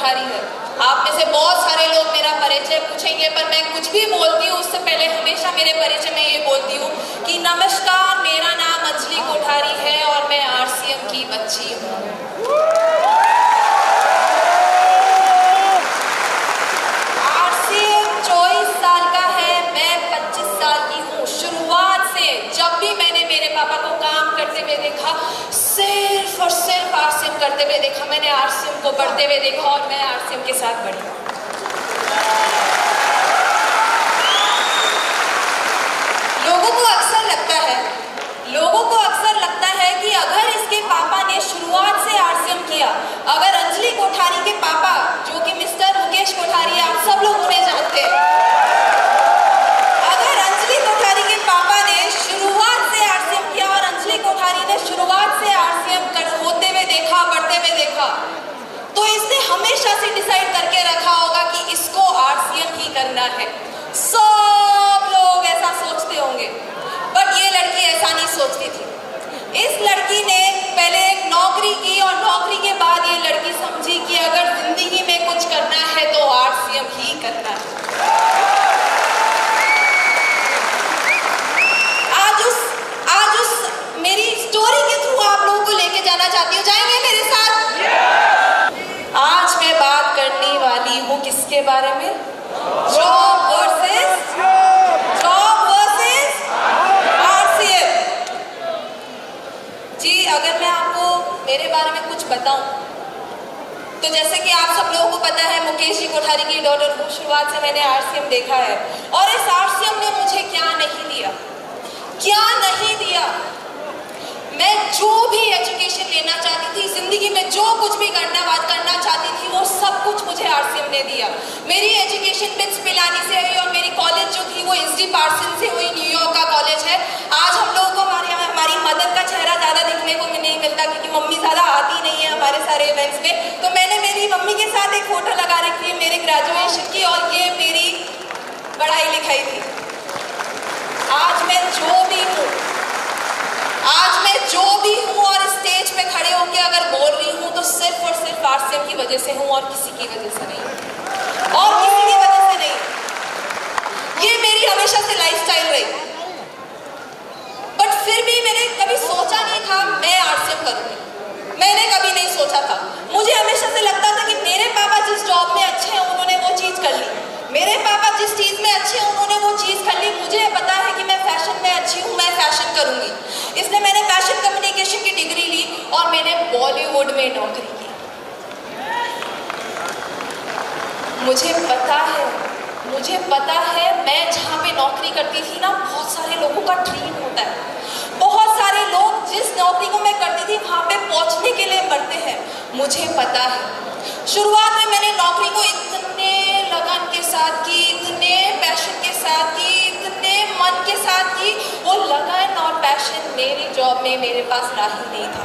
कोठारी है। आप में से बहुत सारे लोग मेरा परिचय पूछेंगे, पर मैं कुछ भी बोलती हूँ उससे पहले हमेशा मेरे परिचय में ये बोलती हूँ कि नमस्कार, मेरा नाम अंजलि कोठारी है और मैं आरसीएम की बच्ची हूँ। आरसीएम 24 साल का है, मैं 25 साल की हूँ। शुरुआत से जब भी मैंने मेरे पापा को काम करते हुए देखा, सिर्फ और सिर्फ आरसीएम करते हुए देखा, मैंने आरसीएम को बढ़ते हुए देखा और मैं आरसीएम के साथ बढ़ी। लोगों को अक्सर लगता है कि अगर इसके पापा ने शुरुआत से आरसीएम किया, अगर अंजलि कोठारी के पापा जो कि मिस्टर मुकेश कोठारी आप सब लोग उन्हें जानते हैं, अगर अंजलि कोठारी के पापा ने शुरुआत से आरसीएम किया और अंजलि कोठारी ने शुरुआत से आरसीएम होते हुए देखा, बढ़ते हुए देखा, तो इसने हमेशा से डिसाइड करके रखा होगा कि इसको आरसीएम ही करना है। सब लोग ऐसा सोचते होंगे, बट ये लड़की ऐसा नहीं सोचती थी। इस लड़की ने पहले एक नौकरी की और नौकरी के बाद ये लड़की समझी कि अगर जिंदगी में कुछ करना है तो आरसीएम ही करना है। आज उस मेरी स्टोरी के थ्रू आप लोगों को लेके जाना चाहती हूँ। जाएंगे मेरे साथ? आज मैं बात करने वाली हूँ किसके बारे में? Job versus RCM. जी, अगर मैं आपको मेरे बारे में कुछ बताऊं तो जैसे कि आप सब लोगों को पता है, मुकेश जी कोठारी की डॉटर हूँ। शुरुआत से मैंने आरसीएम देखा है और इस आरसीएम ने मुझे क्या नहीं दिया। मैं जो भी एजुकेशन लेना चाहती थी, जिंदगी में जो कुछ भी करना चाहती थी, वो सब कुछ मुझे आरसीएम ने दिया। मेरी एजुकेशन बिट्स पिलानी से हुई और मेरी कॉलेज जो थी वो एसडी पार्सन से हुई, न्यूयॉर्क का कॉलेज है। आज हम लोगों को हमारी मदर का चेहरा ज़्यादा दिखने को नहीं मिलता क्योंकि मम्मी ज़्यादा आती नहीं है हमारे सारे इवेंट्स में, तो मैंने मेरी मम्मी के साथ एक फोटो लगा रखी है मेरे ग्रेजुएशन की, और ये मेरी पढ़ाई लिखाई थी। आज मैं जो भी हूँ और स्टेज पे खड़े होकर अगर बोल रही हूँ तो सिर्फ और सिर्फ आरसीएम की वजह से हूँ और किसी की वजह से नहीं। ये मेरी हमेशा से लाइफस्टाइल रही, बट फिर भी मैंने कभी सोचा नहीं था मैं आरसीएम करूँगी। मैंने कभी नहीं सोचा था। मुझे हमेशा से लगता था कि मेरे पापा जिस जॉब में अच्छे हैं उन्होंने वो चीज़ कर ली, मेरे पापा जिस चीज़ में अच्छे हैं उन्होंने वो चीज़ कर ली। मुझे पता है कि मैं फैशन में अच्छी हूँ, मैं फैशन करूँगी, इसलिए मैंने फैशन कम्युनिकेशन की डिग्री ली और मैंने बॉलीवुड में नौकरी की। मुझे पता है मैं जहाँ पे नौकरी करती थी ना, बहुत सारे लोगों का ड्रीम होता है। बहुत सारे लोग जिस नौकरी को मैं करती थी वहाँ पे पहुँचने के लिए मरते हैं। मुझे पता है शुरुआत में मैंने नौकरी को इतने लगन के साथ की, इतने पैशन के साथ की, इतने मन के साथ की। वो लगन और पैशन मेरी जॉब में मेरे पास रहा ही नहीं था,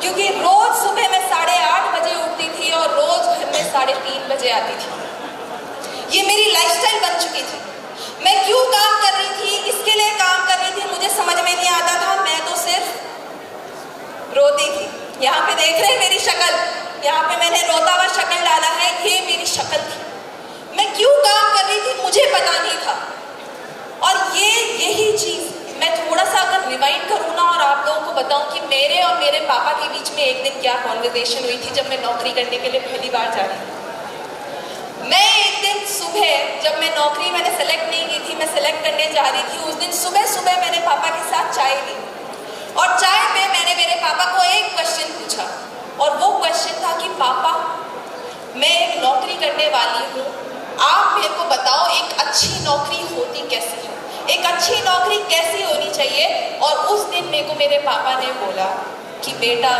क्योंकि रोज सुबह मैं 8:30 बजे उठती थी और रोज घर में 3:30 बजे आती थी। ये मेरी लाइफस्टाइल बन चुकी थी। मैं क्यों काम कर रही थी, इसके लिए काम कर रही थी, मुझे समझ में नहीं आता था। मैं तो सिर्फ रोती थी। यहाँ पे देख रहे हैं मेरी शक्ल, यहाँ पे मैंने रोता हुआ शक्ल डाला है, ये मेरी शक्ल थी। मैं क्यों काम कर रही थी मुझे पता नहीं था। और यही चीज़ मैं थोड़ा सा अगर रिवाइंड करूँ ना और आप लोगों को बताऊँ कि मेरे और मेरे पापा के बीच में एक दिन क्या कॉन्वर्सेशन हुई थी जब मैं नौकरी करने के लिए पहली बार जा रही थी। मैं एक दिन सुबह, जब मैं नौकरी मैंने सेलेक्ट नहीं की थी, मैं सेलेक्ट करने जा रही थी, उस दिन सुबह मैंने पापा के साथ चाय ली और चाय पे मैंने मेरे पापा को एक क्वेश्चन पूछा और वो क्वेश्चन था कि पापा, मैं एक नौकरी करने वाली हूँ, आप मेरे को बताओ एक अच्छी नौकरी होती कैसे है, एक अच्छी नौकरी कैसी होनी चाहिए। और उस दिन मेरे को मेरे पापा ने बोला कि बेटा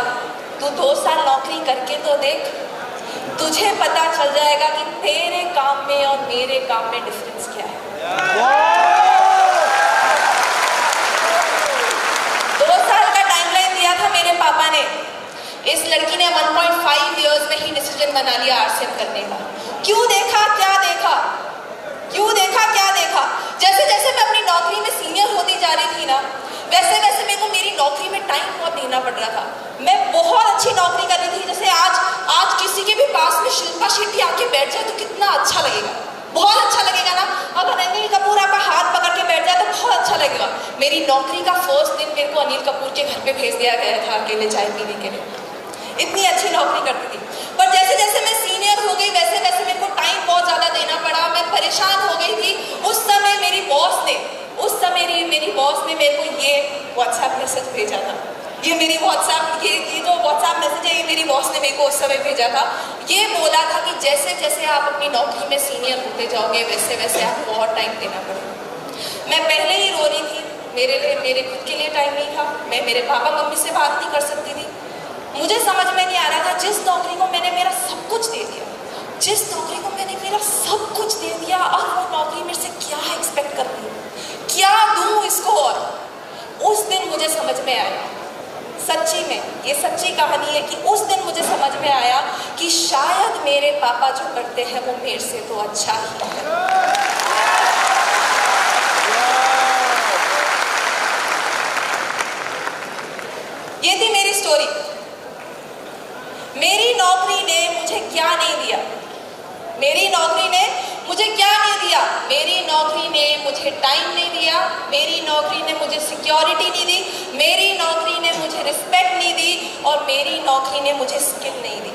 तू 2 साल नौकरी करके तो देख, तुझे पता चल जाएगा कि तेरे काम में और मेरे काम में डिफरेंस क्या है। 2 साल का टाइमलाइन दिया था मेरे पापा ने। इस लड़की ने 1.5 इयर्स में ही डिसीजन बना लिया आरसीएम करने का। क्यों देखा क्या देखा, जैसे जैसे मैं अपनी नौकरी में सीनियर होती जा रही थी ना, वैसे वैसे मेरे को मेरी नौकरी में टाइम बहुत देना पड़ रहा था। मैं बहुत अच्छी नौकरी कर रही थी। जैसे आज किसी के भी शेट्टी आके बैठ जाए तो कितना अच्छा लगेगा, बहुत अच्छा लगेगा ना। अगर अनिल कपूर आपका हाथ पकड़ के बैठ जाए तो बहुत अच्छा लगेगा। मेरी नौकरी का फर्स्ट दिन मेरे को अनिल कपूर के घर पे भेज दिया गया था अकेले चाय पीने के लिए। इतनी अच्छी नौकरी करती थी। पर जैसे जैसे मैं सीनियर हो गई वैसे वैसे मेरे को टाइम बहुत ज़्यादा देना पड़ा, मैं परेशान हो गई थी। उस समय मेरी बॉस ने मेरे को ये व्हाट्सएप मैसेज भेजा था। ये मेरी व्हाट्सएप ये जो व्हाट्सएप मैसेज है ये मेरी बॉस ने मेरे को उस समय भेजा था। ये बोला था कि जैसे जैसे आप अपनी नौकरी में सीनियर होते जाओगे वैसे वैसे आपको बहुत टाइम देना पड़ेगा। मैं पहले ही रो रही थी, मेरे खुद के लिए टाइम नहीं था। मैं मेरे पापा मम्मी से बात नहीं कर सकती थी। मुझे समझ में नहीं आ रहा था, जिस नौकरी को मैंने मेरा सब कुछ दे दिया, जिस नौकरी को मैंने मेरा सब कुछ दे दिया, अब वो नौकरी मेरे से क्या एक्सपेक्ट करती है, क्या दूँ इसको। और उस दिन मुझे समझ में आया, सच्ची में ये सच्ची कहानी है कि उस दिन मुझे समझ में आया कि शायद मेरे पापा जो करते हैं वो मेरे से तो अच्छा ही है। ये थी मेरी स्टोरी। मेरी नौकरी ने मुझे क्या नहीं दिया, मेरी नौकरी ने मुझे क्या नहीं दिया। मेरी नौकरी ने मुझे टाइम नहीं दिया, मेरी नौकरी ने मुझे सिक्योरिटी नहीं दी, मेरी नौकरी ने मुझे रिस्पेक्ट नहीं दी, और मेरी नौकरी ने मुझे स्किल नहीं दी।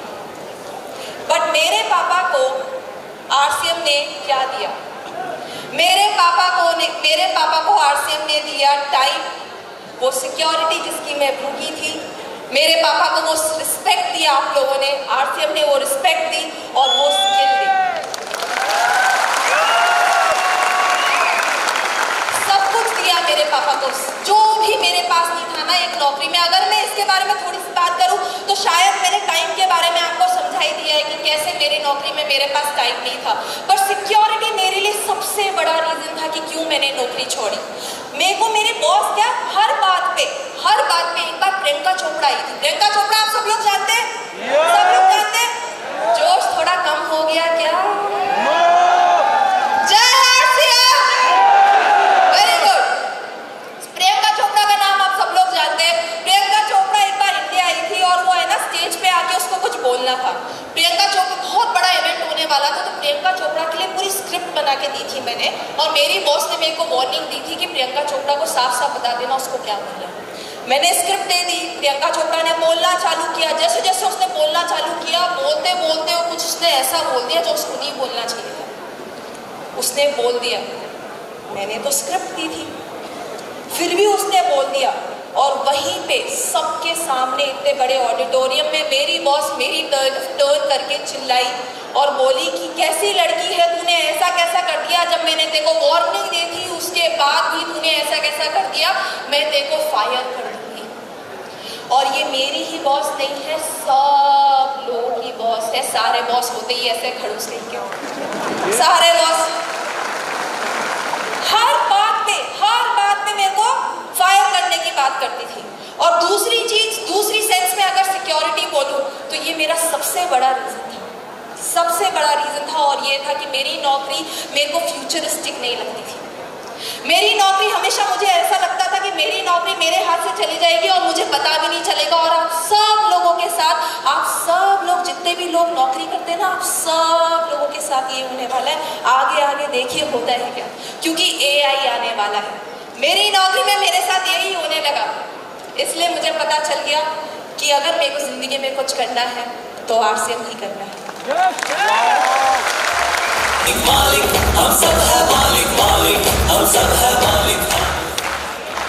बट मेरे पापा को आरसीएम ने क्या दिया? मेरे पापा को आरसीएम ने दिया टाइम, वो सिक्योरिटी जिसकी मैं भूखी थी। मेरे पापा को वो रिस्पेक्ट दिया आप लोगों ने, आरसीएम ने वो रिस्पेक्ट दी और वो स्किल दी। सब कुछ दिया मेरे पापा को, जो भी मेरे पास नहीं था ना एक नौकरी में। अगर मैं इसके बारे में थोड़ी सी बात करूं तो शायद मैंने टाइम के बारे में आपको समझा ही दिया है कि कैसे मेरी नौकरी में मेरे पास टाइम नहीं था। पर सिक्योरिटी मेरे लिए सबसे बड़ा रीजन था कि क्यों मैंने नौकरी छोड़ी। मेरे को मेरे बॉस क्या हर बात पे एक बार प्रियंका चोपड़ा आई थी। प्रियंका चोपड़ा आप सब लोग जानते हैं? सब लोग जानते हैं? जोश थोड़ा कम हो गया क्या? जय RCM, very good. Priyanka Chopra का नाम आप सब लोग जानते हैं। प्रियंका चोपड़ा एक बार इंडिया आई थी और वो है ना स्टेज पे आके उसको कुछ बोलना था। प्रियंका चोपड़ा बहुत बड़ा इवेंट होने वाला था, तो प्रियंका चोपड़ा के लिए पूरी स्क्रिप्ट बना के दी थी मैंने, और मेरी बॉस ने मेरे को वार्निंग दी थी कि प्रियंका चोपड़ा को साफ साफ बता देना उसको क्या बोलना है। मैंने स्क्रिप्ट दे दी, प्रियंका चोपड़ा ने बोलना चालू किया। जैसे जैसे उसने बोलना चालू किया, बोलते बोलते वो कुछ उसने ऐसा बोल दिया जो उसको नहीं बोलना चाहिए था। उसने बोल दिया, मैंने तो स्क्रिप्ट दी थी, फिर भी उसने बोल दिया। और वहीं पे सबके सामने इतने बड़े ऑडिटोरियम में मेरी बॉस मेरी टर्न करके चिल्लाई और बोली कि कैसी लड़की है, तूने ऐसा कैसा कर दिया, जब मैंने तेरे को वार्निंग दी थी उसके बाद भी तूने ऐसा कैसा कर दिया, मैं तेरे को फायर कर दूंगी। और ये मेरी ही बॉस नहीं है, सब लोगों की बॉस है। सारे बॉस होते ही ऐसे खड़ूस नहीं के, सारे बॉस हर बात में मेरे को फायर करने की बात करती थी। और दूसरी चीज, दूसरी सेंस में अगर सिक्योरिटी बोलूं तो ये मेरा सबसे बड़ा रीजन था, और ये था कि मेरी नौकरी मेरे को फ्यूचरिस्टिक नहीं लगती थी। मेरी नौकरी हमेशा मुझे ऐसा लगता था कि मेरी नौकरी मेरे हाथ से चली जाएगी और मुझे पता भी नहीं चलेगा। और आप सब लोगों के साथ, आप सब लोग जितने भी लोग नौकरी करते हैं ना, आप सब लोगों के साथ ये होने वाला है। आगे आगे देखिए होता है क्या, क्योंकि AI आने वाला है। मेरी नौकरी में मेरे साथ यही होने लगा, इसलिए मुझे पता चल गया कि अगर मेरे को जिंदगी में कुछ करना है तो आरसीएम ही करना है।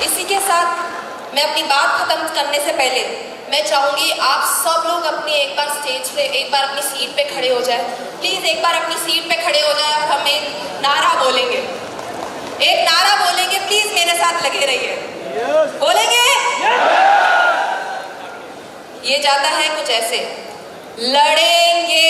इसी के साथ मैं अपनी बात खत्म करने से पहले मैं चाहूंगी आप सब लोग अपनी एक बार स्टेज पे, एक बार अपनी सीट पे खड़े हो जाए। प्लीज एक बार अपनी सीट पे खड़े हो जाए और हम एक नारा बोलेंगे, प्लीज मेरे साथ लगे रहिए। बोलेंगे? ये जाता है कुछ ऐसे, लड़ेंगे